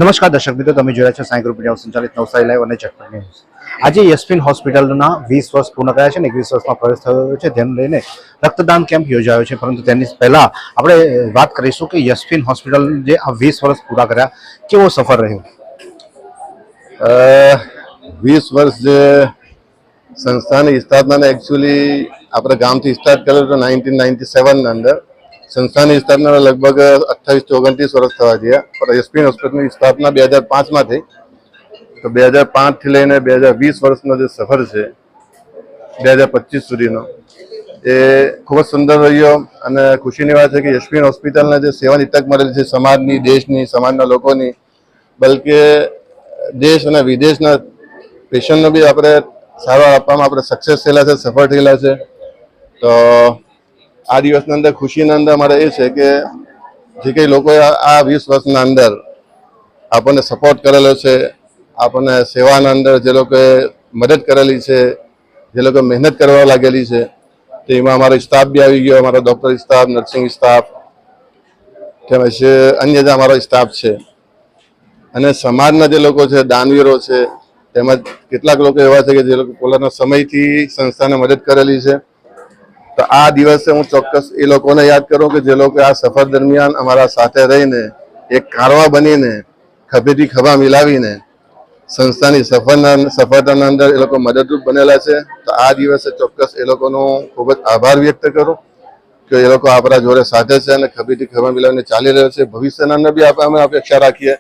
નમસ્કાર દર્શક મિત્રો, તમે જોયા છો સાંઈ ગ્રુપ મીડિયા સંચાલિત નવસારી લાઈવ અને ચેકપોઇન્ટ ન્યૂઝ। આજે યશવીન હોસ્પિટલના 20 વર્ષ પૂર્ણ કર્યા છે ને 21 વર્ષમાં પ્રવેશ થયો છે, જેને લઈને રક્તદાન કેમ્પ યોજાયો છે। પરંતુ તેની પહેલા આપણે વાત કરીશું કે યશવીન હોસ્પિટલ જે આ 20 વર્ષ પૂરા કર્યા, કેવો સફર રહ્યો? 20 વર્ષ જે સંસ્થાની સ્થાપનાને એકચ્યુઅલી આપણે ગામથી સ્ટાર્ટ કરેલું તો 1997 અંદર સંસ્થાની સ્થાપના લગભગ 28 થી 29 વર્ષ થવા ગયા, પણ યશવીન હોસ્પિટલની સ્થાપના 2005માં થઈ। તો 2005 થી લઈને 2020 વર્ષનો જે સફર છે 2025 સુધીનો, એ ખૂબ જ સુંદર રહ્યો અને ખુશીની વાત છે કે યશવીન હોસ્પિટલને જે સેવાની તક મળેલી છે સમાજની, દેશની, સમાજના લોકોની, બલકે દેશ અને વિદેશના પેશન્ટનો બી આપણે સારવાર આપવામાં આપણે સક્સેસ થયેલા છે, સફળ થયેલા છે। તો આ દિવસની અંદર ખુશીના અંદર અમારે એ છે કે જે કંઈ લોકોએ આ 20 વર્ષના અંદર આપણને સપોર્ટ કરેલો છે, આપણને સેવાના અંદર જે લોકોએ મદદ કરેલી છે, જે લોકો મહેનત કરવા લાગેલી છે, તેમાં અમારો સ્ટાફ બી આવી ગયો, અમારો ડૉક્ટર સ્ટાફ, નર્સિંગ સ્ટાફ, તેમજ અન્ય જે અમારો સ્ટાફ છે, અને સમાજના જે લોકો છે, દાનવીરો છે, તેમજ કેટલાક લોકો એવા છે કે જે લોકો પોતાના સમયથી સંસ્થાને મદદ કરેલી છે। તો આ દિવસે હું ચોક્કસ એ લોકોને યાદ કરું કે જે લોકો આ સફર દરમિયાન અમારા સાથે રહીને એક કારવા બનીને ખભેથી ખભા મિલાવીને સંસ્થાની સફળતાના અંદર એ લોકો મદદરૂપ બનેલા છે। તો આ દિવસે ચોક્કસ એ લોકોનો ખૂબ જ આભાર વ્યક્ત કરું કે એ લોકો આપણા જોડે સાથે છે અને ખભેથી ખભા મિલાવીને ચાલી રહ્યો છે। ભવિષ્યના અંદર બી અમે અપેક્ષા રાખીએ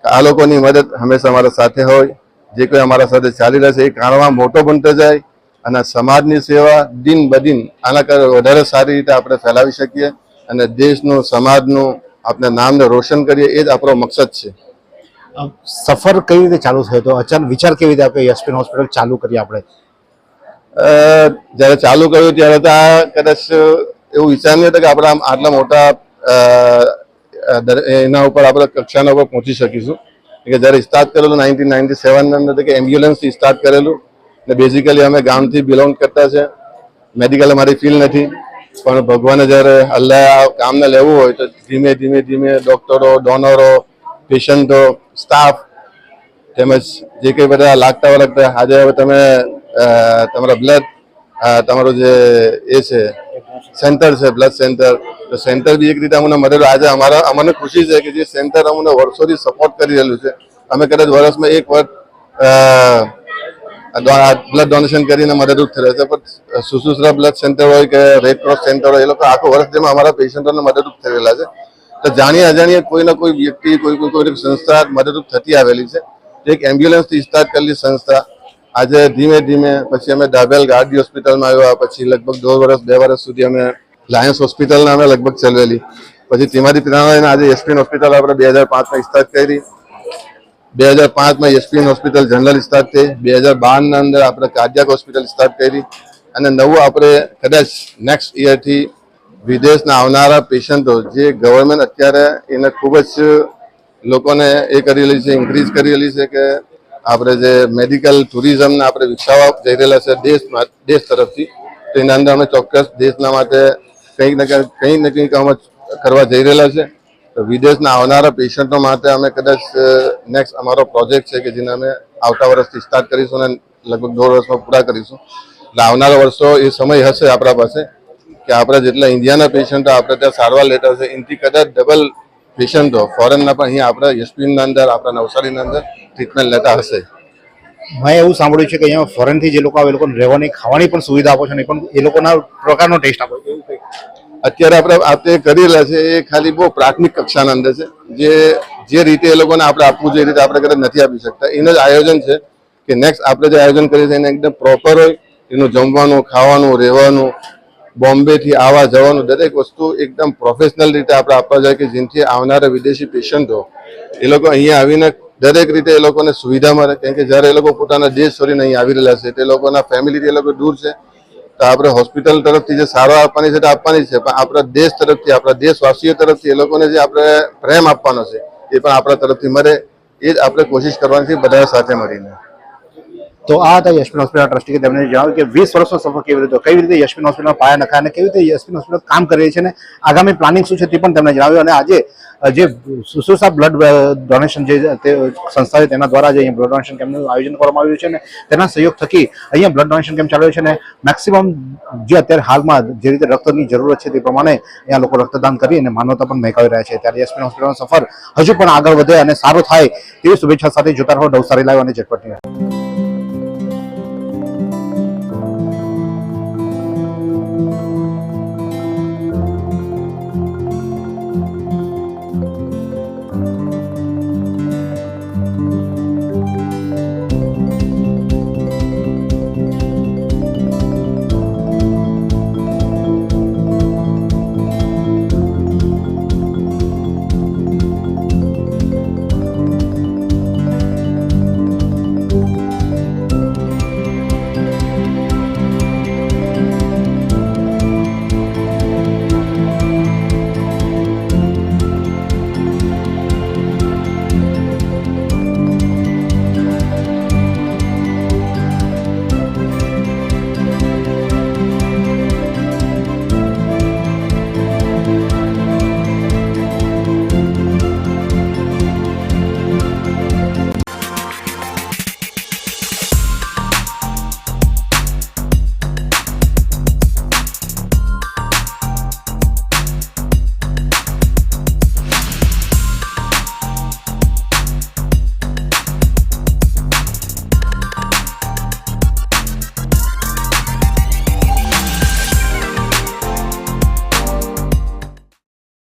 કે આ લોકોની મદદ હંમેશા અમારા સાથે હોય। જે કોઈ અમારા સાથે ચાલી રહ્યા છે એ કારણમાં મોટો બનતો જાય અને સમાજની સેવા દિન બદિન આના કરતાં વધારે સારી રીતે આપણે ફેલાવી શકીએ અને દેશનું, સમાજનું આપણે નામને રોશન કરીએ, એ જ આપણો મકસદ છે। સફર કઈ રીતે ચાલુ થયો હતો? અચાનક વિચાર કેવી રીતે આપણે યશવીન હોસ્પિટલ ચાલુ કરી? આપણે જ્યારે ચાલુ કર્યું ત્યારે તો આ કદાચ એવું વિચાર નહીં હતો કે આપણે આટલા મોટા એના ઉપર આપણે કક્ષાના ઉપર પહોંચી શકીશું। કે જ્યારે સ્ટાર્ટ કરેલું 1997 અંદર કે એમ્બ્યુલન્સથી સ્ટાર્ટ કરેલું ને બેઝિકલી અમે ગામથી બિલોંગ કરતા છે, મેડિકલ અમારી ફિલ્ડ નથી, પણ ભગવાને જ્યારે અલ્લાહ કામને લેવું હોય તો ધીમે ધીમે ધીમે ડૉક્ટરો, ડોનરો, પેશન્ટો, સ્ટાફ તેમજ જે કંઈ બધા લાગતા વળગતા, આજે હવે તમે તમારા બ્લડ, તમારું જે એ છે સેન્ટર છે, બ્લડ સેન્ટર, તો સેન્ટર બી એક રીતે અમને મદદ, આજે અમને ખુશી છે કે જે સેન્ટર અમને વર્ષોથી સપોર્ટ કરી રહેલું છે। અમે કદાચ વર્ષમાં એક વખત બ્લડ ડોનેશન કરીને મદદરૂપ થયેલા છે, પણ સુશ્રુષા બ્લડ સેન્ટર હોય કે રેડ ક્રોસ સેન્ટર હોય, એ લોકો આખું વર્ષ જેમાં અમારા પેશન્ટોને મદદરૂપ થયેલા છે। તો જાણીએ અજાણીએ કોઈ ને કોઈ વ્યક્તિ, કોઈ સંસ્થા મદદરૂપ થતી આવેલી છે। એક એમ્બ્યુલન્સથી સ્ટાર્ટ કરેલી સંસ્થા આજે ધીમે ધીમે પછી અમે ડાબેલ ગાર્ડી હોસ્પિટલમાં આવ્યા, પછી લગભગ 2 વર્ષ સુધી અમે લાયન્સ હોસ્પિટલને અમે લગભગ ચલાવેલી, પછી તેમાંથી પ્રેરણા આજે યશવીન હોસ્પિટલ આપણે 2005માં સ્ટાર્ટ કરી। 2005માં યશવીન હોસ્પિટલ જનરલ સ્ટાર્ટ થઈ। 2012ના અંદર આપણે કાર્ડિયાક હોસ્પિટલ સ્ટાર્ટ કરી અને નવું આપણે કદાચ નેક્સ્ટ યરથી વિદેશના આવનારા પેશન્ટો, જે ગવર્મેન્ટ અત્યારે એને ખૂબ જ લોકોને એ કરેલી છે, ઇન્ક્રીઝ કરેલી છે કે આપણે જે મેડિકલ ટુરિઝમને આપણે વિકસાવવા જઈ રહેલા છે દેશ તરફથી, તો એના અંદર અમે ચોક્કસ દેશના માટે કંઈક ને કંઈક અમે કરવા જઈ રહેલા છે। તો વિદેશના આવનારા પેશન્ટો માટે અમે કદાચ નેક્સ્ટ અમારો પ્રોજેક્ટ છે કે જેને અમે આવતા વર્ષથી સ્ટાર્ટ કરીશું અને લગભગ 2 વર્ષમાં પૂરા કરીશું। એટલે આવનારા વર્ષો એ સમય હશે આપણા પાસે કે આપણે જેટલા ઇન્ડિયાના પેશન્ટો આપણે ત્યાં સારવાર લેતા હશે, એનાથી કદાચ ડબલ પેશન્ટો ફોરેનના પણ અહીંયા આપણા યશવીનના અંદર, આપણા નવસારીના અંદર ટ્રીટમેન્ટ લેતા હશે। મેં એવું સાંભળ્યું છે કે અહીંયા ફોરેનથી જે લોકો આવે, એ લોકોને રહેવાની, ખાવાની પણ સુવિધા આપો છો ને, પણ એ લોકોના પ્રકારનો ટેસ્ટ આપો છો? અત્યારે આપણે કરી રહ્યા છે એ ખાલી બહુ પ્રાથમિક કક્ષાના અંદર છે। જે રીતે એ લોકોને આપણે આપવું જોઈએ એ રીતે આપણે કદાચ નથી આપી શકતા। એનું જ આયોજન છે કે નેક્સ્ટ આપણે જે આયોજન કરીએ છીએ એને એકદમ પ્રોપર હોય, એનું જમવાનું, ખાવાનું, રહેવાનું, બોમ્બેથી આવવા જવાનું દરેક વસ્તુ એકદમ પ્રોફેશનલ રીતે આપણે આપવા જોઈએ કે જેનાથી આવનારા વિદેશી પેશન્ટો એ લોકો અહીંયા આવીને દરેક રીતે એ લોકોને સુવિધા મળે। કેમ કે જ્યારે એ લોકો પોતાના દેશ છોડીને અહીં આવી રહેલા છે, તે લોકોના ફેમિલીથી એ લોકો દૂર છે, તો આપણે હોસ્પિટલ તરફથી જે સારવાર આપવાની છે તે આપવાની છે, પણ આપણા દેશ તરફથી, આપણા દેશવાસીઓ તરફથી એ લોકોને જે આપણે પ્રેમ આપવાનો છે એ પણ આપણા તરફથી મળે, એ જ આપણે કોશિશ કરવાની છે બધા સાથે મળીને। તો આ હતા યશવીન હોસ્પિટલ ટ્રસ્ટી કે તેમણે જણાવ્યું કે 20 વર્ષનો સફર કેવી રીતે કઈ રીતે યશવીન હોસ્પિટલમાં પાયા નખાય અને કેવી રીતે યશવીન હોસ્પિટલ કામ કરી રહી છે અને આગામી પ્લાનિંગ શું છે તે પણ તેમણે જણાવ્યું. અને આજે જે સુશ્રુષા બ્લડ ડોનેશન જે તે સંસ્થા છે તેના દ્વારા જે અહીંયા બ્લડ ડોનેશન કેમ્પનું આયોજન કરવામાં આવ્યું છે અને તેના સહયોગ થકી અહીંયા બ્લડ ડોનેશન કેમ્પ ચાલુ છે અને મેક્સિમમ જે અત્યારે હાલમાં જે રીતે રક્તની જરૂરત છે તે પ્રમાણે અહીંયા લોકો રક્તદાન કરી અને માનવતા પણ મહેકાવી રહ્યા છે. ત્યારે યશવીન હોસ્પિટલનો સફર હજુ પણ આગળ વધે અને સારો થાય તેવી શુભેચ્છા સાથે જોતા રહો નવસારી લાઈવ અને ઝટપટ ન્યૂઝ.